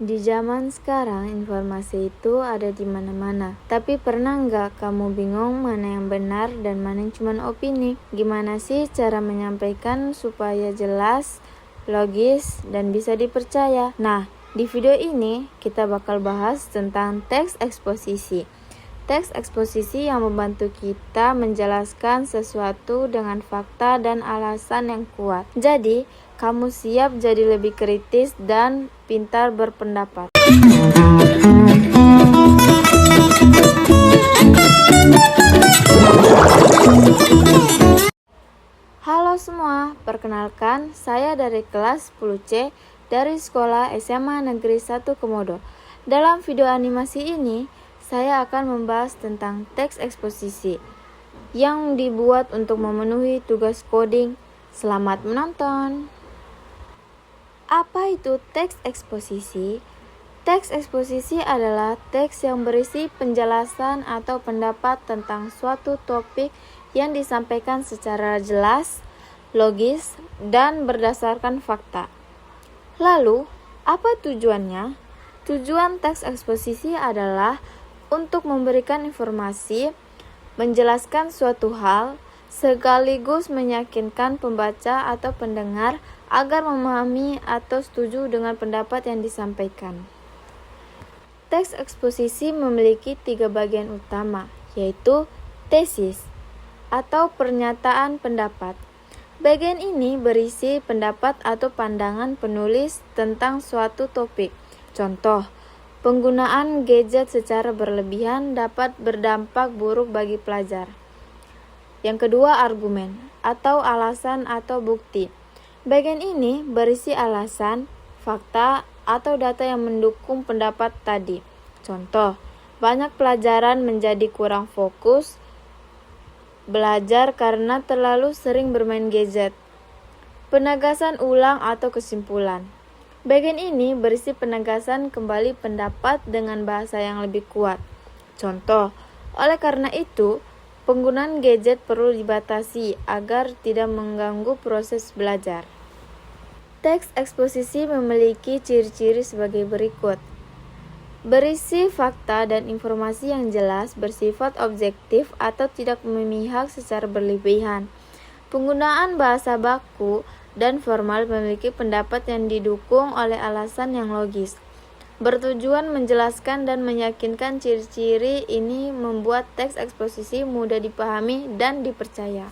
Di zaman sekarang, informasi itu ada di mana-mana. Tapi pernah nggak kamu bingung mana yang benar dan mana yang cuma opini? Gimana sih cara menyampaikan supaya jelas, logis, dan bisa dipercaya? Nah, di video ini kita bakal bahas tentang teks eksposisi. Teks eksposisi yang membantu kita menjelaskan sesuatu dengan fakta dan alasan yang kuat. Jadi, kamu siap jadi lebih kritis dan pintar berpendapat. Halo semua, perkenalkan saya dari kelas 10C dari Sekolah SMA Negeri 1 Komodo. Dalam video animasi ini, saya akan membahas tentang teks eksposisi yang dibuat untuk memenuhi tugas coding. Selamat menonton. Apa itu teks eksposisi? Teks eksposisi adalah teks yang berisi penjelasan atau pendapat tentang suatu topik yang disampaikan secara jelas, logis, dan berdasarkan fakta. Lalu, apa tujuannya? Tujuan teks eksposisi adalah untuk memberikan informasi, menjelaskan suatu hal, sekaligus meyakinkan pembaca atau pendengar agar memahami atau setuju dengan pendapat yang disampaikan. Teks eksposisi memiliki 3 bagian utama, yaitu tesis atau pernyataan pendapat. Bagian ini berisi pendapat atau pandangan penulis tentang suatu topik. Contoh, penggunaan gadget secara berlebihan dapat berdampak buruk bagi pelajar. Yang kedua, argumen atau alasan atau bukti. Bagian ini berisi alasan, fakta, atau data yang mendukung pendapat tadi. Contoh, banyak pelajaran menjadi kurang fokus belajar karena terlalu sering bermain gadget. Penegasan ulang atau kesimpulan. Bagian ini berisi penegasan kembali pendapat dengan bahasa yang lebih kuat. Contoh, oleh karena itu, penggunaan gadget perlu dibatasi agar tidak mengganggu proses belajar. Teks eksposisi memiliki ciri-ciri sebagai berikut. Berisi fakta dan informasi yang jelas, bersifat objektif atau tidak memihak secara berlebihan. Penggunaan bahasa baku dan formal memiliki pendapat yang didukung oleh alasan yang logis. Bertujuan menjelaskan dan meyakinkan. Ciri-ciri ini membuat teks eksposisi mudah dipahami dan dipercaya.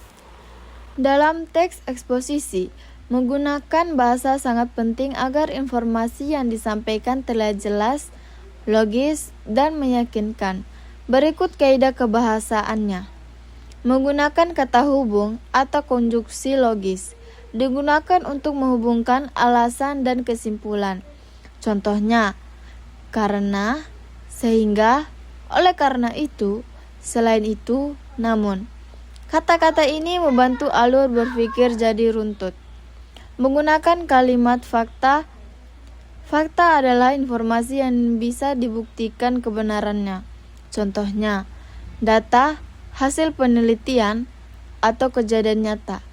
Dalam teks eksposisi, menggunakan bahasa sangat penting agar informasi yang disampaikan terlihat jelas, logis, dan meyakinkan. Berikut kaidah kebahasaannya. Menggunakan kata hubung atau konjungsi logis. Digunakan untuk menghubungkan alasan dan kesimpulan. Contohnya, karena, sehingga, oleh karena itu, selain itu, namun. Kata-kata ini membantu alur berpikir jadi runtut. Menggunakan kalimat fakta. Fakta adalah informasi yang bisa dibuktikan kebenarannya. Contohnya, data, hasil penelitian, atau kejadian nyata.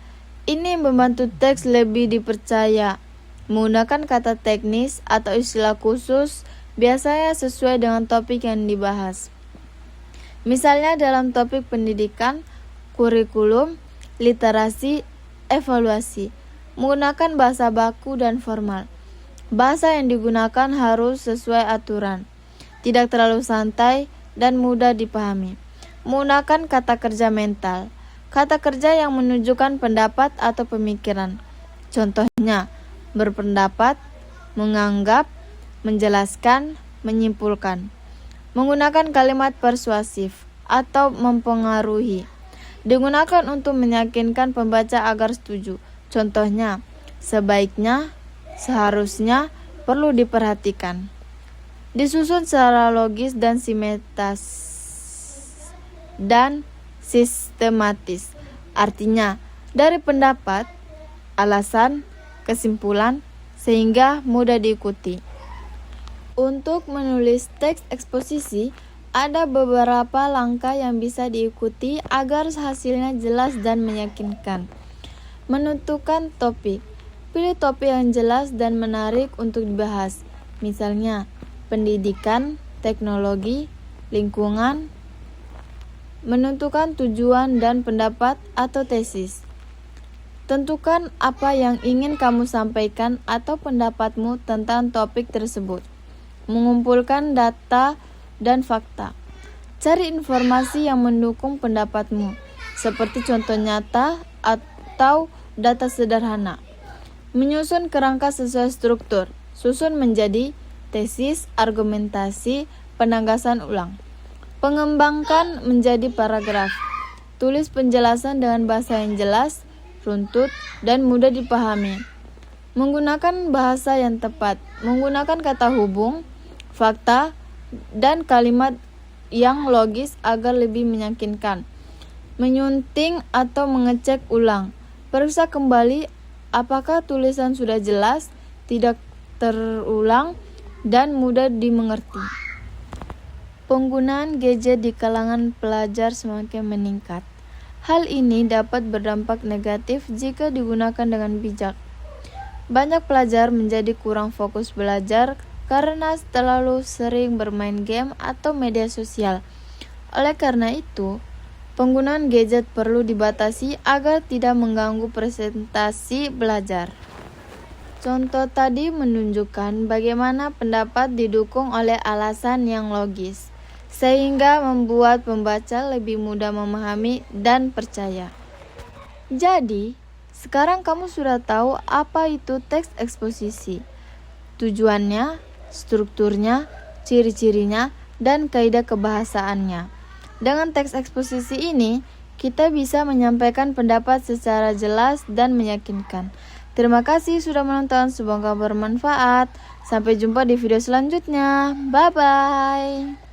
Ini membantu teks lebih dipercaya. Menggunakan kata teknis atau istilah khusus biasanya sesuai dengan topik yang dibahas. Misalnya dalam topik pendidikan, kurikulum, literasi, evaluasi. Menggunakan bahasa baku dan formal. Bahasa yang digunakan harus sesuai aturan, tidak terlalu santai dan mudah dipahami. Menggunakan kata kerja mental. Kata kerja yang menunjukkan pendapat atau pemikiran. Contohnya, berpendapat, menganggap, menjelaskan, menyimpulkan. Menggunakan kalimat persuasif atau mempengaruhi. Digunakan untuk meyakinkan pembaca agar setuju. Contohnya, sebaiknya, seharusnya, perlu diperhatikan. Disusun secara logis dan sistematis. Artinya, dari pendapat, alasan, kesimpulan, sehingga mudah diikuti. Untuk menulis teks eksposisi, ada beberapa langkah yang bisa diikuti agar hasilnya jelas dan meyakinkan. Menentukan topik. Pilih topik yang jelas dan menarik untuk dibahas. misalnya pendidikan, teknologi, lingkungan, menentukan tujuan dan pendapat atau tesis. Tentukan apa yang ingin kamu sampaikan atau pendapatmu tentang topik tersebut. Mengumpulkan data dan fakta. Cari informasi yang mendukung pendapatmu, seperti contoh nyata atau data sederhana. Menyusun kerangka sesuai struktur. Susun menjadi tesis, argumentasi, penegasan ulang. Pengembangkan menjadi paragraf. Tulis penjelasan dengan bahasa yang jelas, runtut, dan mudah dipahami. Menggunakan bahasa yang tepat. Menggunakan kata hubung, fakta, dan kalimat yang logis agar lebih meyakinkan. Menyunting atau mengecek ulang. Periksa kembali apakah tulisan sudah jelas, tidak terulang, dan mudah dimengerti. Penggunaan gadget di kalangan pelajar semakin meningkat. Hal ini dapat berdampak negatif jika digunakan dengan bijak. Banyak pelajar menjadi kurang fokus belajar karena terlalu sering bermain game atau media sosial. Oleh karena itu, penggunaan gadget perlu dibatasi agar tidak mengganggu presentasi belajar. Contoh tadi menunjukkan bagaimana pendapat didukung oleh alasan yang logis, sehingga membuat pembaca lebih mudah memahami dan percaya. Jadi, sekarang kamu sudah tahu apa itu teks eksposisi, tujuannya, strukturnya, ciri-cirinya, dan kaidah kebahasaannya. Dengan teks eksposisi ini, kita bisa menyampaikan pendapat secara jelas dan meyakinkan. Terima kasih sudah menonton, semoga bermanfaat. Sampai jumpa di video selanjutnya. Bye-bye.